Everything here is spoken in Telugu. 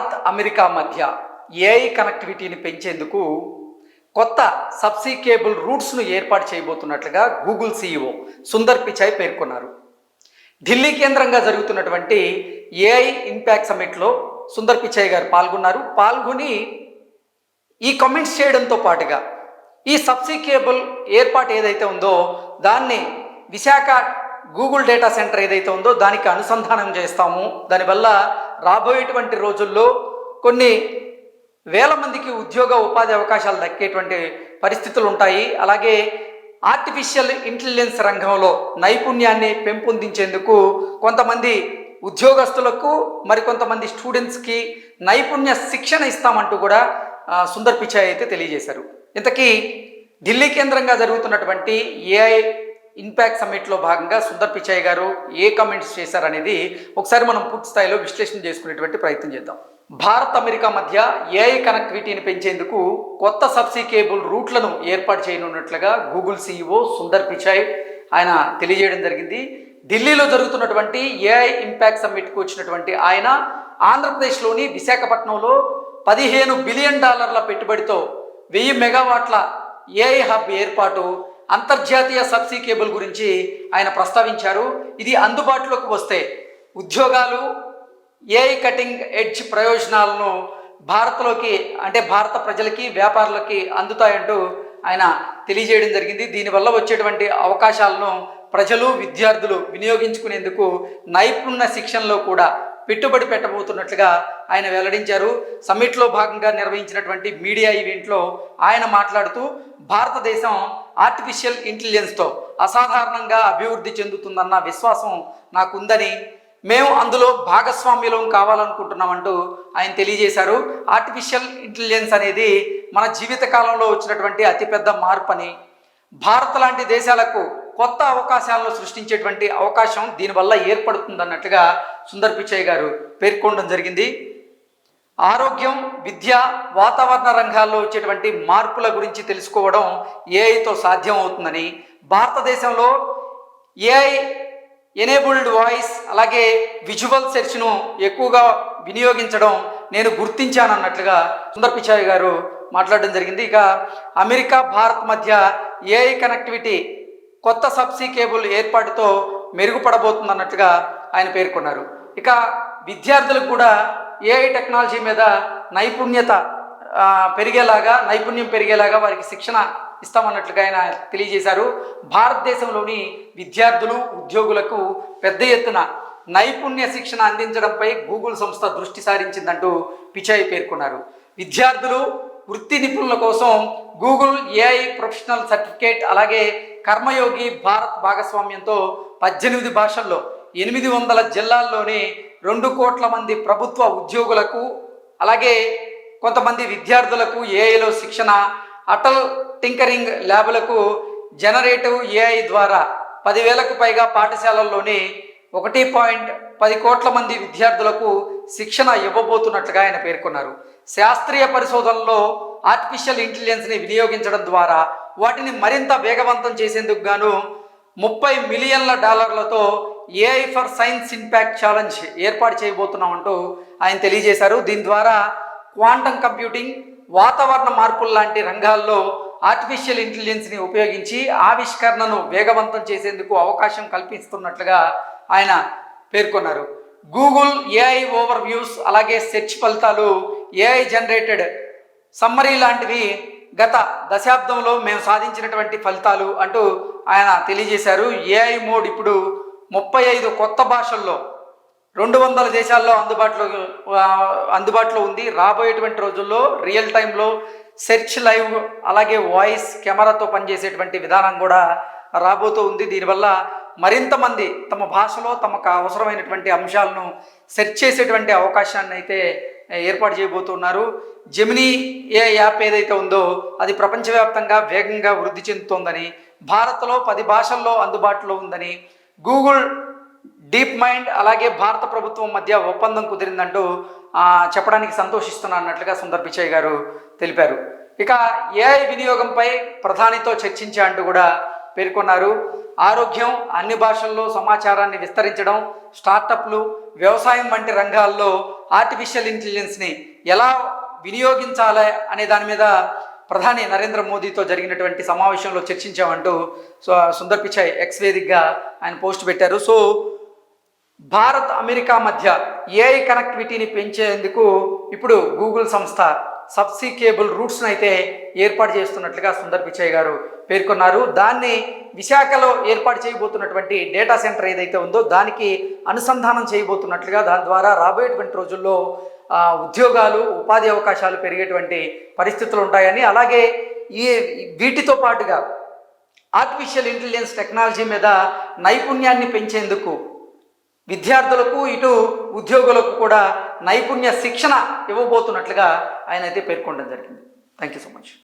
భారత్ అమెరికా మధ్య ఏఐ కనెక్టివిటీని పెంచేందుకు కొత్త సబ్సీ కేబుల్ రూట్స్ను ఏర్పాటు చేయబోతున్నట్లుగా గూగుల్ సీఈఓ సుందర్ పిచాయ్ పేర్కొన్నారు. ఢిల్లీ కేంద్రంగా జరుగుతున్నటువంటి ఏఐ ఇంపాక్ట్ సమ్మిట్లో సుందర్ పిచాయ్ గారు పాల్గొని ఈ కామెంట్స్ చేయడంతో పాటుగా ఈ సబ్సీ కేబుల్ ఏర్పాటు ఏదైతే ఉందో దాన్ని విశాఖ గూగుల్ డేటా సెంటర్ ఏదైతే ఉందో దానికి అనుసంధానం చేస్తాము. దానివల్ల రాబోయేటువంటి రోజుల్లో కొన్ని వేల మందికి ఉపాధి అవకాశాలు దక్కేటువంటి పరిస్థితులు ఉంటాయి. అలాగే ఆర్టిఫిషియల్ ఇంటెలిజెన్స్ రంగంలో నైపుణ్యాన్ని పెంపొందించేందుకు కొంతమంది ఉద్యోగస్తులకు మరికొంతమంది స్టూడెంట్స్కి నైపుణ్య శిక్షణ ఇస్తామంటూ కూడా సుందర్ పిచాయ్ అయితే తెలియజేశారు. ఇంతకీ ఢిల్లీ కేంద్రంగా జరుగుతున్నటువంటి ఏఐ ఇంపాక్ట్ సమ్మిట్లో భాగంగా సుందర్ పిచాయ్ గారు ఏ కామెంట్స్ చేశారనేది ఒకసారి మనం పూర్తి స్థాయిలో విశ్లేషణ చేసుకునేటువంటి ప్రయత్నం చేద్దాం. భారత్ అమెరికా మధ్య ఏఐ కనెక్టివిటీని పెంచేందుకు కొత్త సబ్సీ కేబుల్ రూట్లను ఏర్పాటు చేయనున్నట్లుగా గూగుల్ సీఈఓ సుందర్ పిచాయ్ ఆయన తెలియజేయడం జరిగింది. ఢిల్లీలో జరుగుతున్నటువంటి ఏఐ ఇంపాక్ట్ సమ్మిట్కు వచ్చినటువంటి ఆయన ఆంధ్రప్రదేశ్లోని విశాఖపట్నంలో $15 బిలియన్ పెట్టుబడితో 1000 మెగావాట్ల ఏఐ హబ్ ఏర్పాటు, అంతర్జాతీయ సబ్సీ కేబుల్ గురించి ఆయన ప్రస్తావించారు. ఇది అందుబాటులోకి వస్తే ఉద్యోగాలు, ఏఐ కటింగ్ ఎడ్జ్ ప్రయోజనాలను భారత ప్రజలకి, వ్యాపారులకి అందుతాయంటూ ఆయన తెలియజేయడం జరిగింది. దీనివల్ల వచ్చేటువంటి అవకాశాలను ప్రజలు, విద్యార్థులు వినియోగించుకునేందుకు నైపుణ్య శిక్షణలో కూడా పెట్టుబడి పెట్టబోతున్నట్లుగా ఆయన వెల్లడించారు. సమ్మిట్లో భాగంగా నిర్వహించినటువంటి మీడియా ఈవెంట్లో ఆయన మాట్లాడుతూ భారతదేశం ఆర్టిఫిషియల్ ఇంటెలిజెన్స్తో అసాధారణంగా అభివృద్ధి చెందుతుందన్న విశ్వాసం నాకుందని, మేము అందులో భాగస్వామ్యం కావాలనుకుంటున్నామంటూ ఆయన తెలియజేశారు. ఆర్టిఫిషియల్ ఇంటెలిజెన్స్ అనేది మన జీవితకాలంలో వచ్చినటువంటి అతిపెద్ద మార్పు అని, భారత్ లాంటి దేశాలకు కొత్త అవకాశాలను సృష్టించేటువంటి అవకాశం దీనివల్ల ఏర్పడుతుందన్నట్లుగా సుందర్ పిచాయ్ గారు పేర్కొనడం జరిగింది. ఆరోగ్యం, విద్య, వాతావరణ రంగాల్లో వచ్చేటువంటి మార్పుల గురించి తెలుసుకోవడం ఏఐతో సాధ్యం అవుతుందని, భారతదేశంలో ఏఐ ఎనేబుల్డ్ వాయిస్ అలాగే విజువల్ సెర్చ్ను ఎక్కువగా వినియోగించడం నేను గుర్తించానన్నట్లుగా సుందర్ పిచాయ్ గారు మాట్లాడడం జరిగింది. ఇక అమెరికా, భారత్ మధ్య ఏఐ కనెక్టివిటీ కొత్త సబ్సీ కేబుల్ ఏర్పాటుతో మెరుగుపడబోతుందన్నట్లుగా ఆయన పేర్కొన్నారు. ఇక విద్యార్థులకు కూడా ఏఐ టెక్నాలజీ మీద నైపుణ్యం పెరిగేలాగా వారికి శిక్షణ ఇస్తామన్నట్లుగా ఆయన తెలియజేశారు. భారతదేశంలోని విద్యార్థులు, ఉద్యోగులకు పెద్ద ఎత్తున నైపుణ్య శిక్షణ అందించడంపై గూగుల్ సంస్థ దృష్టి సారించిందంటూ పిచాయ్ పేర్కొన్నారు. విద్యార్థులు, వృత్తి నిపుణుల కోసం గూగుల్ ఏఐ ప్రొఫెషనల్ సర్టిఫికేట్ అలాగే కర్మయోగి భారత్ భాగస్వామ్యంతో 18 భాషల్లో 800 జిల్లాల్లోని 2 కోట్ల మంది ప్రభుత్వ ఉద్యోగులకు అలాగే కొంతమంది విద్యార్థులకు ఏఐలో శిక్షణ, అటల్ టింకరింగ్ ల్యాబ్లకు జనరేటివ్ ఏఐ ద్వారా 10,000కు పైగా పాఠశాలల్లోని 1.10 కోట్ల మంది విద్యార్థులకు శిక్షణ ఇవ్వబోతున్నట్లుగా ఆయన పేర్కొన్నారు. శాస్త్రీయ పరిశోధనలో ఆర్టిఫిషియల్ ఇంటెలిజెన్స్ని వినియోగించడం ద్వారా వాటిని మరింత వేగవంతం చేసేందుకు గాను $30 మిలియన్ల AI for science impact challenge ఏర్పాటు చేయబోతున్నామంటూ ఆయన తెలియజేశారు. దీని ద్వారా క్వాంటమ్ కంప్యూటింగ్, వాతావరణ మార్పుల లాంటి రంగాల్లో ఆర్టిఫిషియల్ ఇంటెలిజెన్స్ని ఉపయోగించి ఆవిష్కరణను వేగవంతం చేసేందుకు అవకాశం కల్పిస్తున్నట్లుగా ఆయన పేర్కొన్నారు. గూగుల్ ఏఐ ఓవర్ వ్యూస్ అలాగే సెర్చ్ ఫలితాలు, ఏఐ జనరేటెడ్ సమ్మరీ లాంటివి గత దశాబ్దంలో మేము సాధించినటువంటి ఫలితాలు అంటూ ఆయన తెలియజేశారు. ఏఐ మోడ్ ఇప్పుడు 35 కొత్త భాషల్లో 200 దేశాల్లో అందుబాటులో ఉంది. రాబోయేటువంటి రోజుల్లో రియల్ టైంలో సెర్చ్ లైవ్ అలాగే వాయిస్ కెమెరాతో పనిచేసేటువంటి విధానం కూడా రాబోతూ ఉంది. దీనివల్ల మరింత మంది తమ భాషలో తమకు అవసరమైనటువంటి అంశాలను సెర్చ్ చేసేటువంటి అవకాశాన్ని అయితే ఏర్పాటు చేయబోతున్నారు. జెమినీ ఏ యాప్ ఏదైతే ఉందో అది ప్రపంచవ్యాప్తంగా వేగంగా వృద్ధి చెందుతోందని, భారత్లో 10 భాషల్లో అందుబాటులో ఉందని, గూగుల్ డీప్ మైండ్ అలాగే భారత ప్రభుత్వం మధ్య ఒప్పందం కుదిరిందంటూ చెప్పడానికి సంతోషిస్తున్నట్లుగా సుందర్ పిచాయ్ గారు తెలిపారు. ఇక ఏఐ వినియోగంపై ప్రధానితో చర్చించా అంటూ కూడా పేర్కొన్నారు. ఆరోగ్యం, అన్ని భాషల్లో సమాచారాన్ని విస్తరించడం, స్టార్టప్లు, వ్యవసాయం వంటి రంగాల్లో ఆర్టిఫిషియల్ ఇంటెలిజెన్స్ని ఎలా వినియోగించాలి అనే దాని మీద ప్రధాని నరేంద్ర మోదీతో జరిగినటువంటి సమావేశంలో చర్చించామంటూ సుందర్ పిచాయ్ ఎక్స్ వేదికగా ఆయన పోస్ట్ పెట్టారు. సో భారత్ అమెరికా మధ్య ఏఐ కనెక్టివిటీని పెంచేందుకు ఇప్పుడు గూగుల్ సంస్థ సబ్సీ కేబుల్ రూట్స్ను అయితే ఏర్పాటు చేస్తున్నట్లుగా సుందర్ పిచాయ్ గారు పేర్కొన్నారు. దాన్ని విశాఖలో ఏర్పాటు చేయబోతున్నటువంటి డేటా సెంటర్ ఏదైతే ఉందో దానికి అనుసంధానం చేయబోతున్నట్లుగా, దాని ద్వారా రాబోయేటువంటి రోజుల్లో ఉద్యోగాలు, ఉపాధి అవకాశాలు పెరిగేటువంటి పరిస్థితులు ఉంటాయని, అలాగే వీటితో పాటుగా ఆర్టిఫిషియల్ ఇంటెలిజెన్స్ టెక్నాలజీ మీద నైపుణ్యాన్ని పెంచేందుకు విద్యార్థులకు ఇటు ఉద్యోగులకు కూడా నైపుణ్య శిక్షణ ఇవ్వబోతున్నట్లుగా ఆయన అయితే పేర్కొనడం జరిగింది. Thank you so much.